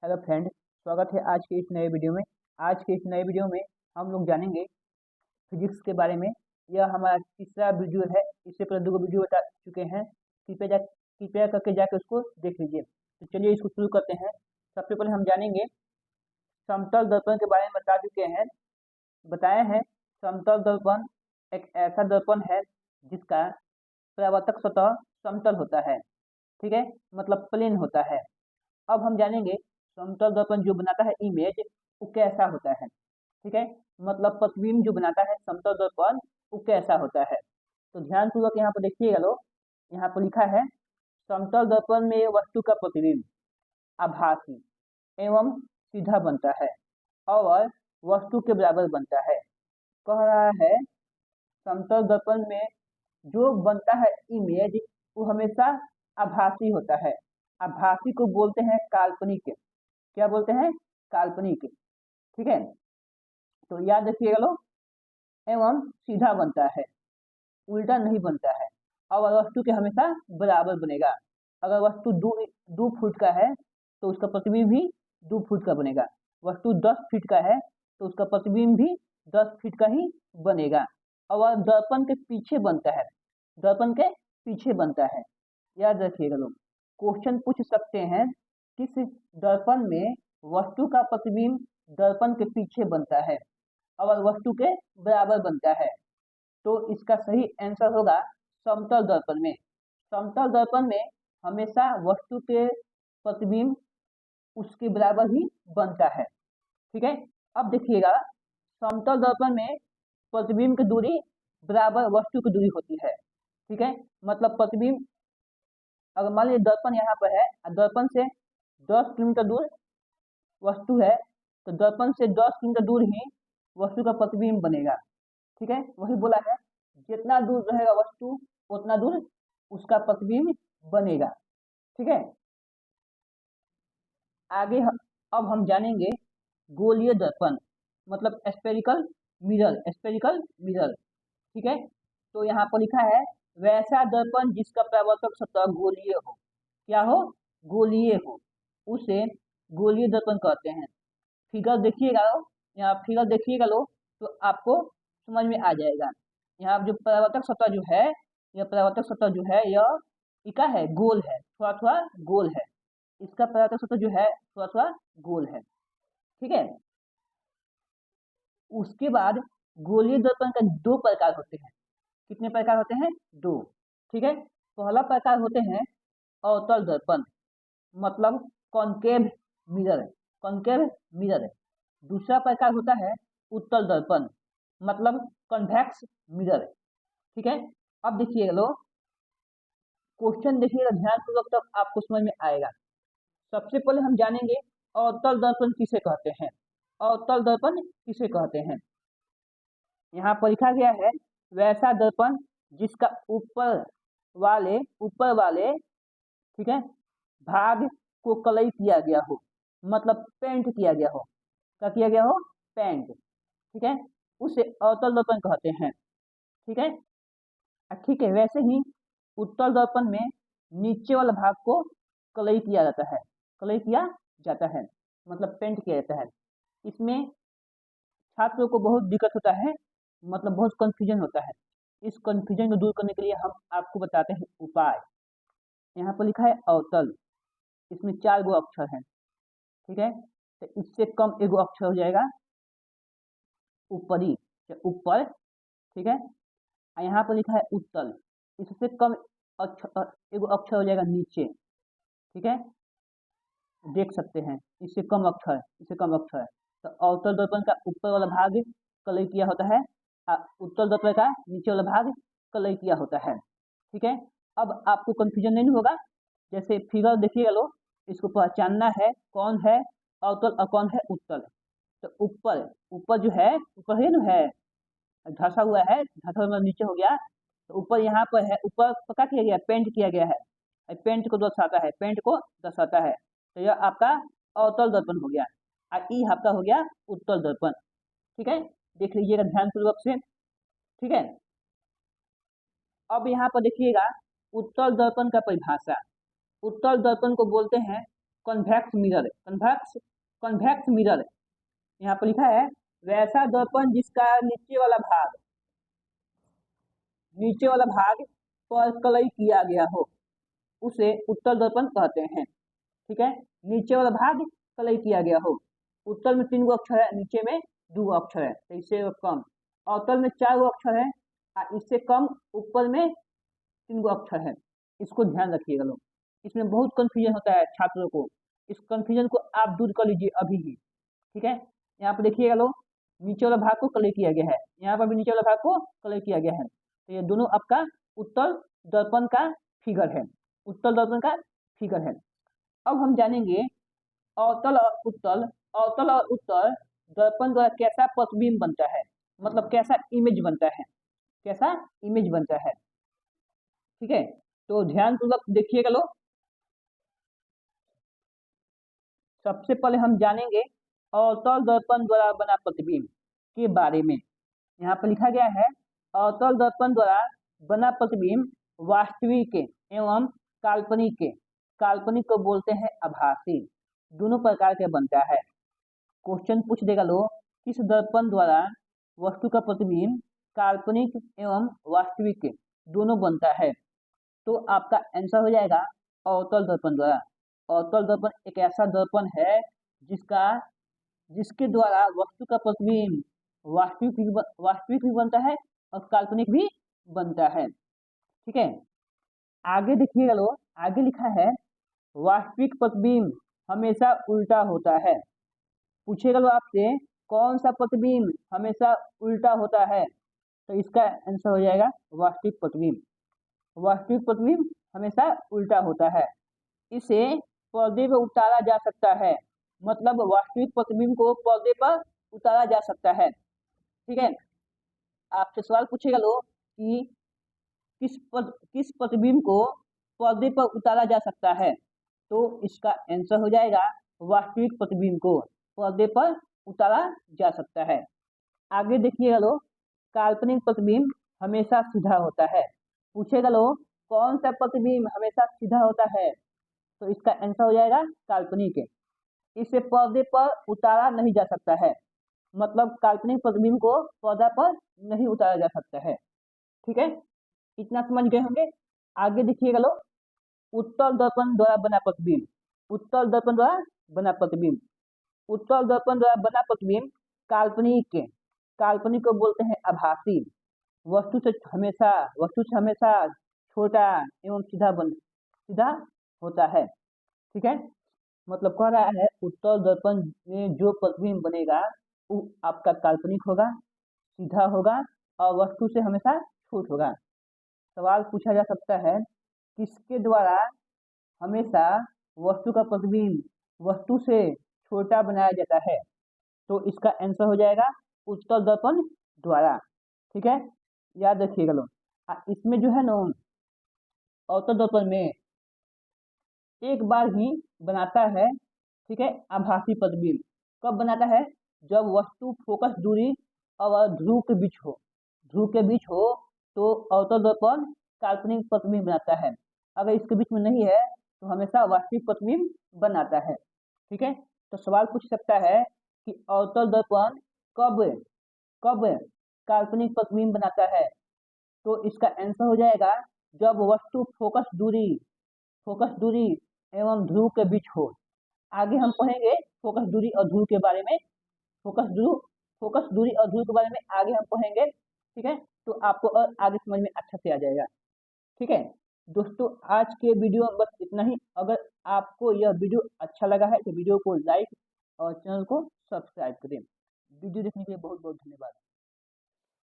Hello friend, स्वागत है आज के इस नए वीडियो में। आज के इस नए वीडियो में हम लोग जानेंगे फिजिक्स के बारे में। यह हमारा तीसरा वीडियो है। इससे पहले 2 वीडियो बता चुके हैं। कृपया करके जाकर उसको देख लीजिए। तो चलिए इसको शुरू करते हैं। सबसे पहले हम जानेंगे समतल दर्पण के बारे में। बता चुके हैं, बताए हैं। समतल दर्पण एक ऐसा दर्पण है जिसका परावर्तक सतह समतल होता है। ठीक है, मतलब प्लेन होता है। अब हम जानेंगे समतल दर्पण जो बनाता है इमेज, वो कैसा होता है। ठीक है, मतलब प्रतिबिंब जो बनाता है समतल दर्पण, वो कैसा होता है। तो ध्यान पूर्वक यहाँ पर देखिएगा लोग। यहाँ पर लिखा है समतल दर्पण में वस्तु का प्रतिबिंब आभासी एवं सीधा बनता है और वस्तु के बराबर बनता है। कह रहा है समतल दर्पण में जो बनता है इमेज, वो हमेशा आभासी होता है। आभासी को बोलते हैं काल्पनिक। क्या बोलते हैं? काल्पनिक। ठीक है, तो याद रखिएगा लोग। एवं सीधा बनता है, उल्टा नहीं बनता है। और वस्तु के हमेशा बराबर बनेगा। अगर वस्तु 2 फुट का है तो उसका प्रतिबिंब भी 2 फुट का बनेगा। वस्तु 10 फीट का है तो उसका प्रतिबिंब भी 10 फीट का ही बनेगा। और दर्पण के पीछे बनता है, दर्पण के पीछे बनता है। याद रखिएगा लोग। क्वेश्चन पूछ सकते हैं किस दर्पण में वस्तु का प्रतिबिंब दर्पण के पीछे बनता है और वस्तु के बराबर बनता है। तो इसका सही आंसर होगा समतल दर्पण में। समतल दर्पण में हमेशा वस्तु के प्रतिबिंब उसके बराबर ही बनता है। ठीक है, अब देखिएगा समतल दर्पण में प्रतिबिंब की दूरी बराबर वस्तु की दूरी होती है। ठीक है, मतलब प्रतिबिंब, अगर मान लीजिए दर्पण यहाँ पर है, दर्पण से 10 किलोमीटर दूर वस्तु है, तो दर्पण से 10 किलोमीटर दूर ही वस्तु का प्रतिबिंब बनेगा। ठीक है, वही बोला है जितना दूर रहेगा वस्तु उतना दूर उसका प्रतिबिंब बनेगा। ठीक है, आगे अब हम जानेंगे गोलीय दर्पण, मतलब स्फेरिकल मिरर। स्फेरिकल मिरर, ठीक है। तो यहाँ पर लिखा है वैसा दर्पण जिसका परावर्तक सतह गोलीय हो। क्या हो? गोलीय हो, उसे गोलीय दर्पण कहते हैं। फिगर देखिएगा, यहाँ फिगर देखिएगा लोग, तो आपको समझ में आ जाएगा। यहाँ जो परावर्तक सतह जो है, यह परावर्तक सतह जो है यह इका है, गोल है, थोड़ा थोड़ा गोल है। इसका परावर्तक सतह जो है थोड़ा थोड़ा गोल है। ठीक है, उसके बाद गोलीय दर्पण का 2 प्रकार होते हैं। कितने प्रकार होते हैं? 2। ठीक है, पहला प्रकार होते हैं अवतल दर्पण, मतलब कॉनकेव मिरर। Concave mirror. दूसरा प्रकार होता है उत्तल दर्पण, मतलब कॉन्वेक्स मिरर। ठीक है, अब देखिएगा लोग, क्वेश्चन देखिएगा ध्यान पूर्वक, तब आपको समझ में आएगा। सबसे पहले हम जानेंगे अवतल दर्पण किसे कहते हैं। अवतल दर्पण किसे कहते हैं? यहाँ पर लिखा गया है वैसा दर्पण जिसका ऊपर वाले ठीक है भाग को कलई किया गया हो, मतलब पेंट किया गया हो। क्या किया गया हो? पेंट। ठीक है, उसे अवतल दर्पण कहते हैं। ठीक है, ठीक है। वैसे ही उत्तल दर्पण में नीचे वाला भाग को कलई किया जाता है। कलई किया जाता है, मतलब पेंट किया जाता है। इसमें छात्रों को बहुत दिक्कत होता है, मतलब बहुत कंफ्यूजन होता है। इस कंफ्यूजन को दूर करने के लिए हम आपको बताते हैं उपाय। यहाँ पर लिखा है अवतल, इसमें 4 गो अक्षर हैं। ठीक है, तो इससे कम एगो अक्षर हो जाएगा ऊपरी या ऊपर। ठीक है, यहाँ पर लिखा है उत्तल, इससे कम एगो अक्षर हो जाएगा नीचे। ठीक है, देख सकते हैं, इससे कम अक्षर, इससे कम अक्षर। तो अवतल दर्पण का ऊपर वाला भाग कलई किया होता है, उत्तल दर्पण का नीचे वाला भाग कलई किया होता है। ठीक है, अब आपको कंफ्यूजन नहीं होगा। जैसे फिगर देखिएगा लोग, इसको पहचानना है कौन है अवतल और कौन है उत्तल। तो ऊपर ऊपर जो है, ऊपर है ना, है धसा हुआ है, धसा हुआ नीचे हो गया। तो ऊपर यहाँ पर है, ऊपर पक्का किया गया, पेंट किया गया है, पेंट को दर्शाता है, पेंट को दर्शाता है। तो यह आपका अवतल दर्पण हो गया और ई आपका हो गया उत्तल दर्पण। ठीक है, देख लीजिएगा ध्यान पूर्वक से। ठीक है, अब यहाँ पर देखिएगा उत्तल दर्पण का परिभाषा। उत्तल दर्पण को बोलते हैं convex mirror, convex convex mirror यहाँ पर लिखा है वैसा दर्पण जिसका नीचे वाला भाग पर कलई किया गया हो उसे उत्तल दर्पण कहते हैं। ठीक है, नीचे वाला भाग कलई किया गया हो। उत्तल में 3 गो अक्षर है, नीचे में 2 गो अक्षर है, तो इससे कम। अवतल में 4 गो अक्षर है और इससे कम ऊपर में 3 गो अक्षर है। इसको ध्यान रखिएगा लोग, इसमें बहुत कंफ्यूजन होता है छात्रों को। इस कंफ्यूजन को आप दूर कर लीजिए अभी ही। ठीक है, यहाँ पर देखिएगा लोग, नीचे वाला भाग को कलई किया गया है, यहाँ पर भी नीचे वाला भाग को कलई किया गया है। तो ये दोनों आपका उत्तल दर्पण का फिगर है, उत्तल दर्पण का फिगर है। अब हम जानेंगे अवतल और उत्तल। अवतल और उत्तल दर्पण द्वारा कैसा प्रतिबिंब बनता है, मतलब कैसा इमेज बनता है, कैसा इमेज बनता है। ठीक है, तो ध्यान पूर्वक देखिएगा लोग। सबसे पहले हम जानेंगे अवतल दर्पण द्वारा बना प्रतिबिंब के बारे में। यहाँ पर लिखा गया है अवतल दर्पण द्वारा बना प्रतिबिंब वास्तविक एवं काल्पनिक, काल्पनिक को बोलते हैं आभासी, दोनों प्रकार के बनता है। क्वेश्चन पूछ देगा लोग किस दर्पण द्वारा वस्तु का प्रतिबिंब काल्पनिक एवं वास्तविक दोनों बनता है, तो आपका आंसर हो जाएगा अवतल दर्पण द्वारा। अवतल दर्पण एक ऐसा दर्पण है जिसके द्वारा वस्तु का प्रतिबिंब वास्तविक भी बनता है और काल्पनिक भी बनता है। ठीक है, आगे देखिएगा लोग, आगे लिखा है वास्तविक प्रतिबिंब हमेशा उल्टा होता है। पूछेगा लोग आपसे कौन सा प्रतिबिंब हमेशा उल्टा होता है, तो इसका आंसर हो जाएगा वास्तविक प्रतिबिंब। वास्तविक प्रतिबिंब हमेशा उल्टा होता है, इसे पर्दे पर उतारा जा सकता है, मतलब वास्तविक प्रतिबिंब को पर्दे पर उतारा जा सकता है। ठीक है, आपसे सवाल पूछेगा लोग कि किस प्रतिबिंब को पर्दे पर उतारा जा सकता है, तो इसका आंसर हो जाएगा वास्तविक प्रतिबिंब को पर्दे पर उतारा जा सकता है। आगे देखिएगा लोग, काल्पनिक प्रतिबिंब हमेशा सीधा होता है। पूछेगा लोग कौन सा प्रतिबिंब हमेशा सीधा होता है, तो इसका आंसर हो जाएगा काल्पनिक। इसे पर्दे पर उतारा नहीं जा सकता है, मतलब काल्पनिक प्रतिबिंब को पर्दा पर नहीं उतारा जा सकता है। ठीक है, इतना समझ गए होंगे। आगे देखिएगा लोग, उत्तल दर्पण द्वारा बना प्रतिबिंब, उत्तल दर्पण द्वारा बना प्रतिबिंब, उत्तल दर्पण द्वारा बना प्रतिबिंब काल्पनिक, काल्पनिक को बोलते हैं आभासी। वस्तु से हमेशा छोटा एवं सीधा होता है। ठीक है, मतलब कह रहा है उत्तल दर्पण में जो प्रतिबिंब बनेगा वो आपका काल्पनिक होगा, सीधा होगा और वस्तु से हमेशा छोटा होगा। सवाल पूछा जा सकता है किसके द्वारा हमेशा वस्तु का प्रतिबिंब वस्तु से छोटा बनाया जाता है, तो इसका आंसर हो जाएगा उत्तल दर्पण द्वारा। ठीक है, याद रखिएगा लोग। इसमें जो है ना अवतल दर्पण में एक बार ही बनाता है। ठीक है, आभासी प्रतिबिंब कब बनाता है, जब वस्तु फोकस दूरी और ध्रुव के बीच हो, ध्रुव के बीच हो तो अवतल दर्पण काल्पनिक प्रतिबिंब बनाता है। अगर इसके बीच में नहीं है तो हमेशा वास्तविक प्रतिबिंब बनाता है। ठीक है, तो सवाल पूछ सकता है कि अवतल दर्पण कब कब काल्पनिक प्रतिबिंब बनाता है, तो इसका आंसर हो जाएगा जब वस्तु फोकस दूरी एवं ध्रुव के बीच हो। आगे हम पढ़ेंगे फोकस दूरी और ध्रुव के बारे में, फोकस दूरी और ध्रुव के बारे में आगे हम पढ़ेंगे। ठीक है, तो आपको और आगे समझ में अच्छा से आ जाएगा। ठीक है दोस्तों, आज के वीडियो में बस इतना ही। अगर आपको यह वीडियो अच्छा लगा है तो वीडियो को लाइक और चैनल को सब्सक्राइब करें। वीडियो देखने के लिए बहुत बहुत धन्यवाद।